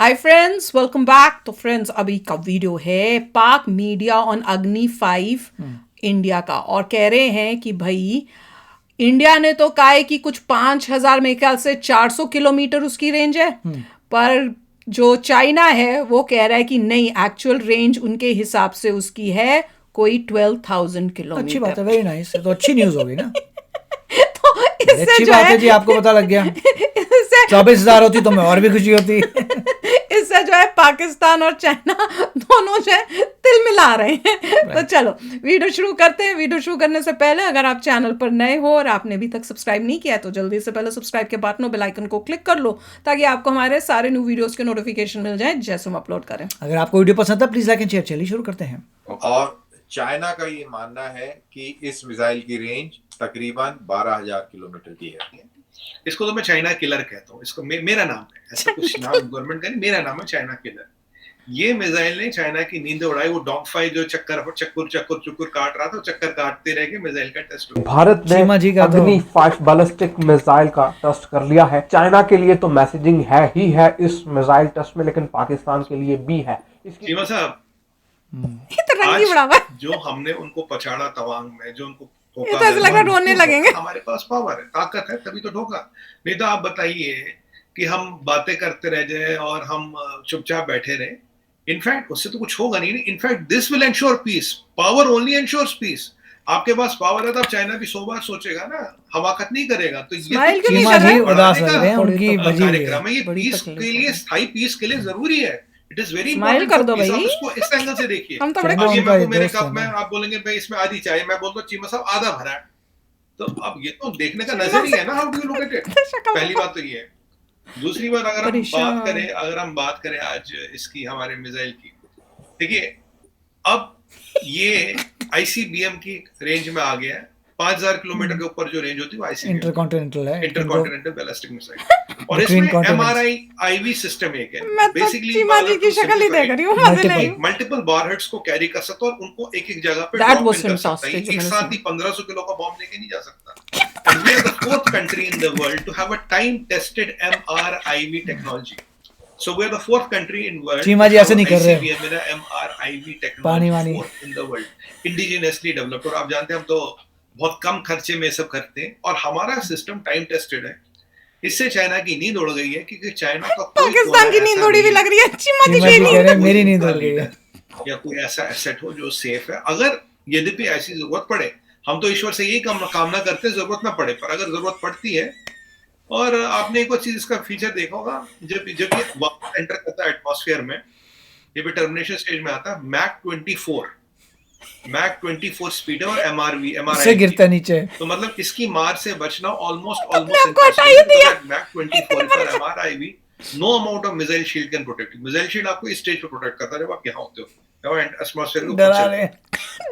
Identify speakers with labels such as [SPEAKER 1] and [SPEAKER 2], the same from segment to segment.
[SPEAKER 1] Hi friends, welcome back. तो friends, अभी का वीडियो है पाक मीडिया ऑन अग्नि 5 इंडिया का, और कह रहे हैं कि भाई इंडिया ने तो कहा है कि कुछ 5,000 मेरे ख्याल से 400 किलोमीटर उसकी रेंज है। पर जो चाइना है वो कह रहा है कि नहीं, एक्चुअल रेंज उनके हिसाब से उसकी है कोई 12,000
[SPEAKER 2] अच्छी बात
[SPEAKER 1] किलोमीटर।
[SPEAKER 2] है, वेरी नाइस। तो अच्छी न्यूज हो गई ना।
[SPEAKER 1] तो
[SPEAKER 2] बड़ी
[SPEAKER 1] इससे
[SPEAKER 2] अच्छी
[SPEAKER 1] जो
[SPEAKER 2] बात
[SPEAKER 1] है
[SPEAKER 2] है जी, आपको पता लग गया।
[SPEAKER 1] इससे
[SPEAKER 2] 24,000 होती तो मैं और भी खुशी होती।
[SPEAKER 1] इससे जो है पाकिस्तान और चाइना दोनों जो है तिल मिला रहे हैं। तो
[SPEAKER 2] राइट।
[SPEAKER 1] चलो वीडियो शुरू करते हैं। वीडियो शुरू करने से पहले अगर आप चैनल पर नए हो और आपने अभी तक सब्सक्राइब नहीं किया है तो जल्दी से पहले सब्सक्राइब के बटन और बेल आइकन को क्लिक कर लो, ताकि आपको हमारे सारे न्यू वीडियोस के नोटिफिकेशन मिल जाए जैसे हम अपलोड करें।
[SPEAKER 2] अगर आपको वीडियो पसंद है प्लीज लाइक एंड शेयर। चलिए शुरू करते हैं।
[SPEAKER 3] और चाइना का ये मानना है कि इस मिसाइल की रेंज तकरीबन 12,000 किलोमीटर की है।
[SPEAKER 4] इसको तो मैं चाइना किलर कहता हूँ। इसको मेरा नाम है, ऐसा कुछ नाम गवर्नमेंट का नहीं, मेरा नाम है चाइना किलर। ये मिसाइल ने चाइना की नींद उड़ाई। वो डॉग फाइट जो चक्कर काट रहा था, चक्कर काटते रह गए, मिसाइल का टेस्ट हुआ।
[SPEAKER 5] भारत ने
[SPEAKER 2] चीमा जी का तो
[SPEAKER 5] अग्नि 5 बैलिस्टिक मिसाइल का टेस्ट कर लिया है। चाइना के लिए तो मैसेजिंग है ही है इस मिसाइल टेस्ट में, लेकिन पाकिस्तान के लिए भी है।
[SPEAKER 4] चीमा साहब,
[SPEAKER 1] ये तो रंगी बड़ा हुआ है।
[SPEAKER 4] जो हमने उनको पछाड़ा तवांग में, जो उनको
[SPEAKER 1] ये तो ऐसा लग रहा है रोने लगेंगे।
[SPEAKER 4] हमारे पास पावर है, ताकत है, तभी तो ठोका। नहीं तो आप बताइए कि हम बातें करते रह जाए और हम चुपचाप बैठे रहे। इनफैक्ट उससे तो कुछ होगा नहीं। In fact this will ensure peace. Power only ensures peace. आपके पास पावर है तो चाइना भी 100 बार सोचेगा ना, हमाकत नहीं करेगा। तो ये तो
[SPEAKER 2] चीमा जी उदास लग रहे हैं, उनकी बजी हुई है।
[SPEAKER 4] कार्यक्रम है। ये पीस के लिए, स्थायी पीस के लिए जरूरी है। इट इज वेरी
[SPEAKER 1] स्माइल कर दो भाई।
[SPEAKER 4] आप इसको इस एंगल से देखिए।
[SPEAKER 1] हम तो बड़े
[SPEAKER 2] चाइना
[SPEAKER 4] अब ये
[SPEAKER 2] उनका
[SPEAKER 4] मैं
[SPEAKER 2] ये
[SPEAKER 4] मेरे
[SPEAKER 2] दोस्त
[SPEAKER 4] कप
[SPEAKER 2] है
[SPEAKER 4] में,
[SPEAKER 2] ना।
[SPEAKER 4] आप बोलेंगे भाई इसमें आधी चाय, मैं बोलता हूँ चीमा साहब आधा भरा है। तो अब ये तो देखने का नजरिया है ना, how do you look at it. पहली बात तो ये है। दूसरी बात, अगर हम बात करें आज इसकी, हमारे मिसाइल की, देखिए अब ये आईसीबीएम की रेंज में आ गया है। 5,000 किलोमीटर के ऊपर जो रेंज होती है वो आईसीबीएम
[SPEAKER 2] इंटरकॉन्टिनेंटल है,
[SPEAKER 4] इंटरकॉन्टिनेंटल बैलिस्टिक मिसाइल। और इसमें एमआरआई आईवी सिस्टम एक है।
[SPEAKER 1] मैं तो चीमा जी की शक्ल ही देख रही हूँ, मजे ले रही हूँ।
[SPEAKER 4] मल्टीपल वारहेड्स को कैरी कर सकता है और उनको एक एक जगह पे
[SPEAKER 1] That
[SPEAKER 4] ड्रॉप
[SPEAKER 1] was
[SPEAKER 4] इन कर सकता है।
[SPEAKER 1] fantastic,
[SPEAKER 4] एक
[SPEAKER 1] मैंने
[SPEAKER 4] साथ ही 1500 किलो का बॉम्ब लेके नहीं जा सकता। And we are the fourth country in the world to have a time-tested MRIV technology. So we are the fourth country in world.
[SPEAKER 2] Cheema जी ऐसे नहीं कर रहे।
[SPEAKER 4] ICBM मेरा MRIV
[SPEAKER 2] पानी
[SPEAKER 4] technology
[SPEAKER 2] वानी।
[SPEAKER 4] fourth in the world, indigenously developed। और आप जानते हैं हम तो बहुत कम खर्चे में सब करते हैं, और हमारा सिस्टम टाइम टेस्टेड है। इससे चाइना की नींद उड़ गई है, क्योंकि चाइना का
[SPEAKER 1] पाकिस्तान की नींद उड़ी भी लग रही है। चीमा जी
[SPEAKER 2] चीमा
[SPEAKER 1] की
[SPEAKER 2] जी कह
[SPEAKER 1] नींद।
[SPEAKER 2] रहे हैं मेरी नींद उड़ गई है।
[SPEAKER 4] या कोई ऐसा एसेट हो जो सेफ है। अगर यद्यपि ऐसी जरूरत पड़े, हम तो ईश्वर से यही कामना करते हैं जरूरत ना पड़े, पर अगर जरूरत पड़ती है। और आपने एक और चीज इसका फीचर देखा होगा, जब ये वापस एंटर करता है एटमॉस्फेयर में, ये भी टर्मिनेशन स्टेज में आता है, मैक 24 स्पीड है और एमआरआई
[SPEAKER 2] से गिरता नीचे।
[SPEAKER 4] तो मतलब इसकी मार से बचना ऑलमोस्ट
[SPEAKER 1] आपको हटा ही दिया।
[SPEAKER 4] मैक 24 पर MRI, no amount of missile shield can protect. Missile shield आपको इस स्टेज पे प्रोटेक्ट करता है जब आप यहाँ होते हो, एटमॉस्फेयर के ऊपर
[SPEAKER 2] डरा
[SPEAKER 4] चलते
[SPEAKER 2] रहे
[SPEAKER 4] हो।
[SPEAKER 2] हैं।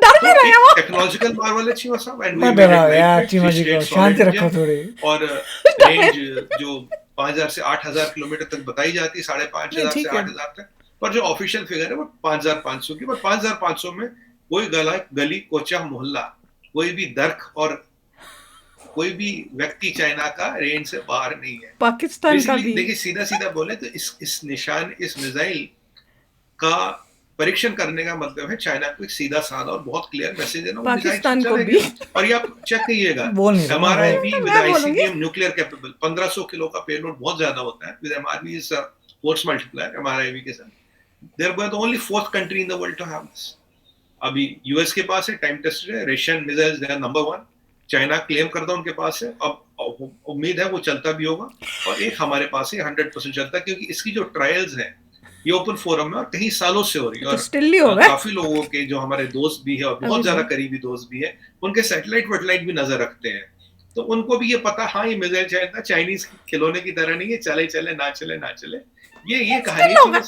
[SPEAKER 1] डर भी रहे हैं वो।
[SPEAKER 4] टेक्नोलॉजिकल मार्वल है चीमा साहब। एंड
[SPEAKER 2] मत डराओ यार चीमा जी को, शांति रखो थोड़ी।
[SPEAKER 4] और रेंज जो 5,000 से 8,000 किलोमीटर तक बताई जाती है, 5,500 से 8,000 तक। पर जो ऑफिशियल फिगर है वो 5,500 की। पर 5,500 में कोई गली कोचा मोहल्ला, कोई भी दर्ख और कोई भी व्यक्ति चाइना का रेंज से बाहर नहीं है।
[SPEAKER 1] पाकिस्तान का भी।
[SPEAKER 4] देखिए सीधा सीधा बोले तो इस मिसाइल का परीक्षण करने का मतलब है चाइना को एक सीधा साधा और बहुत क्लियर मैसेज देना,
[SPEAKER 1] पाकिस्तान को भी।
[SPEAKER 4] और ये आप चेक करिएगा, MRIV with ICBM nuclear capable 1500 kilo का पेलोड बहुत ज्यादा होता है। With MRIV is force multiplier MRIV के साथ। There were the only fourth country in the world to have this. अभी यूएस के पास है, टाइम टेस्टेड है। Russian missiles they are number 1। China claim करता है उनके पास है। अब उम्मीद है वो चलता भी होगा। और एक हमारे पास है 100% चलता है, क्योंकि इसकी जो ट्रायल्स हैं ये ओपन फोरम में और कई सालों से हो रही है। और
[SPEAKER 1] स्टिल हो गए।
[SPEAKER 4] काफी लोगों के जो हमारे दोस्त भी है और बहुत ज्यादा करीबी दोस्त भी है, उनके सैटेलाइट वेटेलाइट भी नजर रखते हैं। तो उनको भी ये पता, हाँ ये मिसाइल चाइनीज खिलौने की तरह नहीं है, चले चले ना चले ना चले, ये कहानी है।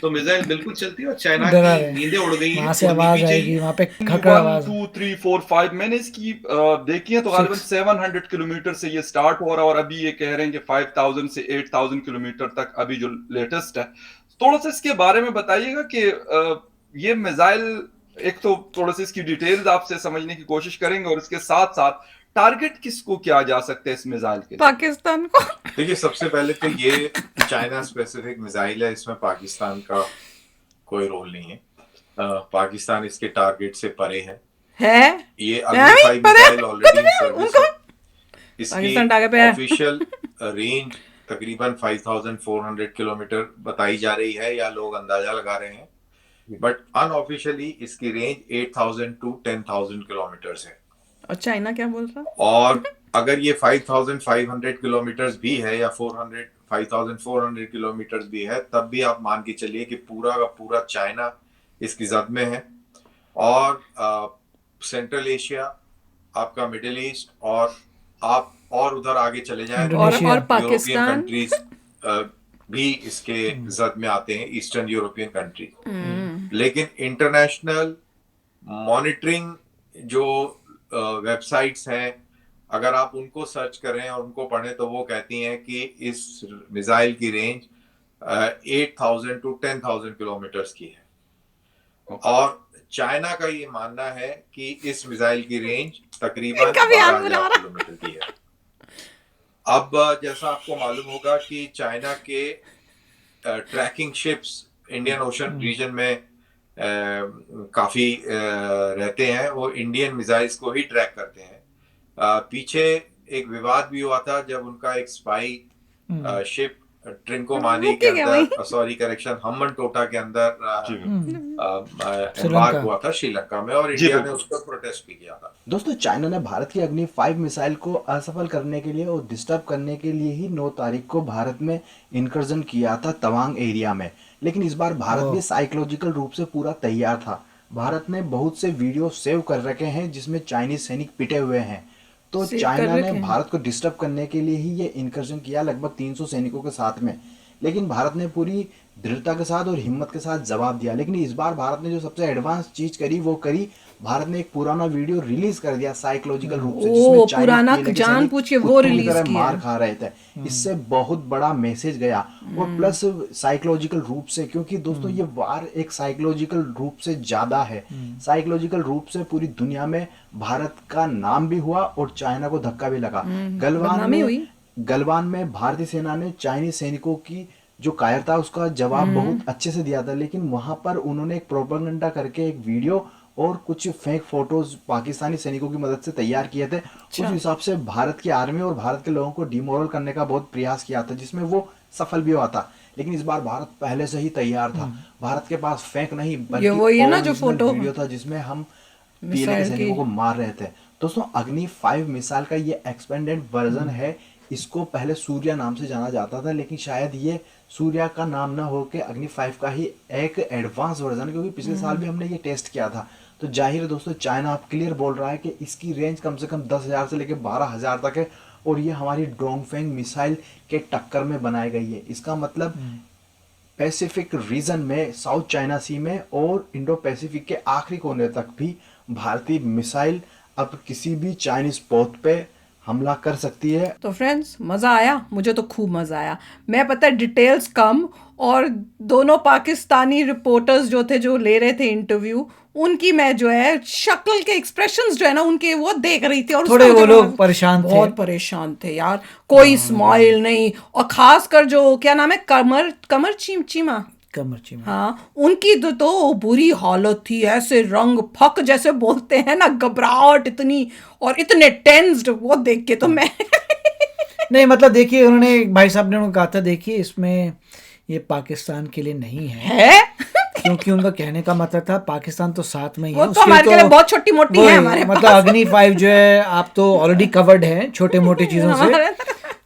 [SPEAKER 4] तो मिसाइल बिल्कुल चलती है और चाइना की नींदें उड़ गई हैं।
[SPEAKER 2] वहां से आवाज आएगी, वहां पे खड़खड़ आवाज।
[SPEAKER 6] 1 2 3 4 5 मैंने इसकी देखी है तो गालिबन 700 किलोमीटर से ये स्टार्ट हो रहा है, और अभी ये कह रहे हैं कि 5,000 से 8,000 किलोमीटर तक अभी जो लेटेस्ट है। थोड़ा सा इसके बारे में बताइएगा कि ये मिसाइल, एक तो थोड़ा सा इसकी डिटेल्स आपसे समझने की कोशिश करेंगे, और इसके साथ साथ टारगेट किसको किया जा सकता है इस मिसाइल के लिए?
[SPEAKER 1] पाकिस्तान को।
[SPEAKER 3] देखिए, सबसे पहले तो ये चाइना स्पेसिफिक मिसाइल है, इसमें पाकिस्तान का कोई रोल नहीं है। पाकिस्तान इसके टारगेट से परे है। ये अग्नि 5 मिसाइल ऑलरेडी इन सर्विस है। इसकी ऑफिशियल रेंज तकरीबन 5400 किलोमीटर बताई जा रही है या लोग अंदाजा लगा रहे हैं, बट अनऑफिशियली इसकी रेंज 8000 टू 10000 किलोमीटर है।
[SPEAKER 1] और चाइना क्या बोल रहा?
[SPEAKER 3] और अगर ये 5500 किलोमीटर भी है या 5400 किलोमीटर भी है, तब भी आप मान के चलिए कि पूरा का पूरा चाइना इसकी जद में है। और सेंट्रल एशिया, आपका मिडिल ईस्ट, और आप और उधर आगे चले जाएं
[SPEAKER 1] और पाकिस्तान
[SPEAKER 3] कंट्रीज भी इसके जद में आते हैं, ईस्टर्न यूरोपियन कंट्री। लेकिन इंटरनेशनल मॉनिटरिंग जो वेबसाइट्स हैं, अगर आप उनको सर्च करें और उनको पढ़ें तो वो कहती हैं कि इस मिसाइल की रेंज 8000 टू 10000 किलोमीटर की है। और चाइना का ये मानना है कि इस मिसाइल की रेंज तकरीबन 12000 किलोमीटर की है। अब जैसा आपको मालूम होगा कि चाइना के tracking ships Indian Ocean region में काफी रहते हैं, वो इंडियन मिसाइल्स को ही ट्रैक करते हैं। पीछे एक विवाद भी हुआ था जब उनका एक स्पाई शिप ट्रिंकोमानी के अंदर, सॉरी करेक्शन, हम्बन टोटा के अंदर एम्बार्क हुआ था श्रीलंका में, और इंडिया ने उस पर प्रोटेस्ट भी किया था।
[SPEAKER 7] दोस्तों, चाइना ने भारत की अग्नि 5 मिसाइल को असफल करने के लिए और डिस्टर्ब करने के लिए ही 9 तारीख को भारत में इंकर्जन किया था तवांग एरिया में। लेकिन इस बार भारत भी साइकोलॉजिकल रूप से पूरा तैयार था। भारत ने बहुत से वीडियो सेव कर रखे हैं जिसमें चाइनीज सैनिक पिटे हुए हैं। तो चाइना ने भारत को डिस्टर्ब करने के लिए ही ये इंकर्जन किया, लगभग 300 सैनिकों के साथ में। लेकिन भारत ने पूरी दृढ़ता के साथ और हिम्मत के साथ जवाब दिया। लेकिन इस बार भारत ने जो सबसे एडवांस चीज करी वो करी, भारत ने एक पुराना वीडियो रिलीज कर दिया साइकोलॉजिकल रूप से, जिसमें
[SPEAKER 1] पुराना जान पूछिए वो रिलीज किया,
[SPEAKER 7] मार खा रहे थे। इससे बहुत बड़ा मैसेज गया, और प्लस साइकोलॉजिकल रूप से, क्योंकि दोस्तों ये वार एक साइकोलॉजिकल रूप से ज्यादा है। साइकोलॉजिकल रूप से पूरी दुनिया में भारत का नाम भी हुआ और चाइना को धक्का भी लगा। गलवान में भारतीय सेना ने चाइनीज सैनिकों की जो कायरता उसका जवाब बहुत अच्छे से दिया था। लेकिन वहां पर उन्होंने एक प्रोपेगेंडा करके एक वीडियो और कुछ फेक फोटोज पाकिस्तानी सैनिकों की मदद से तैयार किए थे। उस हिसाब से भारत की आर्मी और भारत के लोगों को डिमोरल करने का बहुत प्रयास किया था, जिसमें वो सफल भी हुआ था। लेकिन इस बार भारत पहले से ही तैयार था। भारत के पास फेक नहीं बल्कि
[SPEAKER 1] वही है ना जो फोटो
[SPEAKER 7] वीडियो था जिसमें हम पीएलए के सैनिकों को मार रहे थे। दोस्तों, अग्नि 5 मिसाइल का ये एक्सपेंडेड वर्जन है। इसको पहले सूर्या नाम से जाना जाता था, लेकिन शायद ये सूर्या का नाम ना होकर अग्नि 5 का ही एक एडवांस वर्जन, क्योंकि पिछले साल भी हमने ये टेस्ट किया था। तो जाहिर है दोस्तों, चाइना अब क्लियर बोल रहा है कि इसकी रेंज कम से कम 10,000 से लेकर 12,000 तक है, और ये हमारी डोंगफेंग मिसाइल के टक्कर में बनाई गई है। इसका मतलब पैसिफिक रीजन में, साउथ चाइना सी में और इंडो पैसिफिक के आखिरी कोने तक भी भारतीय मिसाइल अब किसी भी चाइनीज पोत पे हमला कर सकती है।
[SPEAKER 1] तो फ्रेंड्स, मज़ा आया, मुझे तो खूब मज़ा आया। मैं पता है डिटेल्स कम, और दोनों पाकिस्तानी रिपोर्टर्स जो थे जो ले रहे थे इंटरव्यू, उनकी मैं जो है शक्ल के एक्सप्रेशंस जो है ना उनके वो देख रही थी, और
[SPEAKER 2] थोड़े वो लोग परेशान थे,
[SPEAKER 1] बहुत परेशान थे यार। कोई स्माइल नहीं, और खासकर जो क्या नाम है, कमर चीमा, हाँ, उनकी तो बुरी हालत थी। ऐसे रंग फक जैसे बोलते हैं ना, घबराहट इतनी और इतने टेंस्ड, वो देख के तो मैं
[SPEAKER 2] नहीं, मतलब देखिए, उन्होंने भाई साहब ने उनको कहा था, देखिए इसमें ये पाकिस्तान के लिए नहीं है? क्योंकि उनका कहने का मतलब था पाकिस्तान तो साथ में ही है,
[SPEAKER 1] वो तो हमारे के लिए बहुत छोटी मोटी है हमारे
[SPEAKER 2] मतलब पास। अग्नि 5 जो है आप तो ऑलरेडी कवर्ड है छोटे मोटे चीजों से,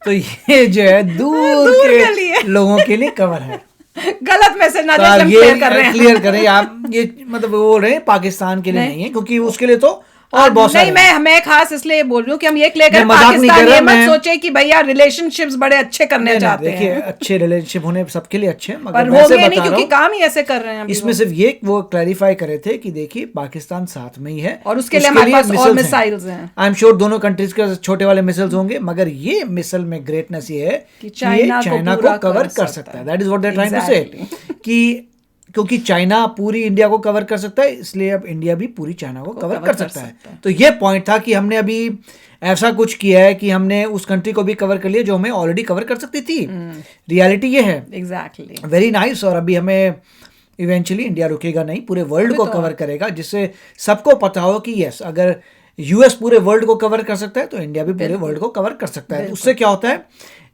[SPEAKER 2] तो ये जो है दूर के लोगों के लिए कवर है।
[SPEAKER 1] गलत मैसेज ना
[SPEAKER 2] तो ये क्लियर करें आप, ये मतलब बोल रहे हैं पाकिस्तान के लिए नहीं है, क्योंकि उसके लिए तो और बहुत
[SPEAKER 1] नहीं, मैं खास इसलिए बोल रही हूँ कि हम ये लेकर पाकिस्तान ये मत सोचे कि भैया रिलेशनशिप्स बड़े अच्छे करने चाहते हैं।
[SPEAKER 2] देखिए, अच्छे रिलेशनशिप होने सबके लिए अच्छे,
[SPEAKER 1] मगर होंगे नहीं क्योंकि काम ही ऐसे कर रहे हैं।
[SPEAKER 2] इसमें सिर्फ ये वो क्लैरिफाई करे थे कि देखिए पाकिस्तान साथ में ही है,
[SPEAKER 1] और उसके लिए हमारे पास और मिसाइल्स हैं।
[SPEAKER 2] आई एम श्योर दोनों कंट्रीज के छोटे वाले मिसाइल्स होंगे, मगर ये मिसाइल में ग्रेटनेस ये है कि चाइना को कवर कर सकता है। That is what they are trying to say, कि क्योंकि चाइना पूरी इंडिया को कवर कर सकता है, इसलिए अब इंडिया भी पूरी चाइना को कवर कर सकता है। तो ये पॉइंट था कि हमने अभी ऐसा कुछ किया है कि हमने उस कंट्री को भी कवर कर लिया जो हमें ऑलरेडी कवर कर सकती थी। रियलिटी ये है।
[SPEAKER 1] Exactly,
[SPEAKER 2] very nice. और अभी हमें इवेंचुअली इंडिया रुकेगा नहीं, पूरे वर्ल्ड को कवर करेगा, जिससे सबको पता हो कि यस, अगर यूएस पूरे वर्ल्ड को कवर कर सकता है तो इंडिया भी पूरे वर्ल्ड को कवर कर सकता है। उससे क्या होता है,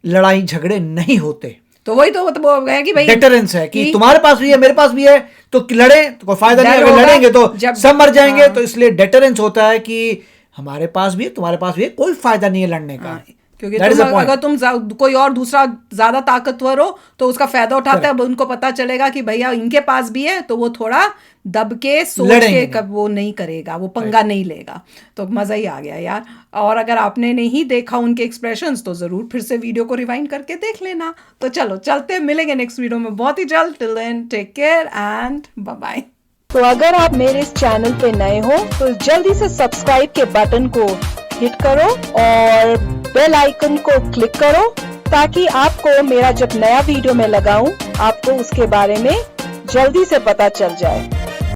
[SPEAKER 2] लड़ाई झगड़े नहीं होते।
[SPEAKER 1] तो वही तो वो है कि भाई
[SPEAKER 2] डेटरेंस है कि तुम्हारे पास भी है मेरे पास भी है, तो लड़े तो कोई फायदा नहीं, अगर लड़ेंगे तो सब मर जाएंगे। तो इसलिए डेटरेंस होता है कि हमारे पास भी है, तुम्हारे पास भी है, कोई फायदा नहीं है लड़ने का।
[SPEAKER 1] क्योंकि अगर तुम कोई और दूसरा ज्यादा ताकतवर हो तो उसका फायदा उठाते हैं। अब उनको पता चलेगा कि भैया इनके पास भी है, तो वो थोड़ा दब के सोच के कब वो नहीं करेगा, वो पंगा नहीं लेगा। तो मजा ही आ गया यार। और अगर आपने नहीं देखा उनके एक्सप्रेशंस तो जरूर फिर से वीडियो को रिवाइंड करके देख लेना। तो चलो चलते हैं, मिलेंगे नेक्स्ट वीडियो में बहुत ही जल्द। Till then take care and bye bye.
[SPEAKER 8] तो अगर आप मेरे इस चैनल पे नए हो तो जल्दी से सब्सक्राइब के बटन को हिट करो और बेल आइकन को क्लिक करो, ताकि आपको मेरा जब नया वीडियो मैं लगाऊं आपको उसके बारे में जल्दी से पता चल जाए।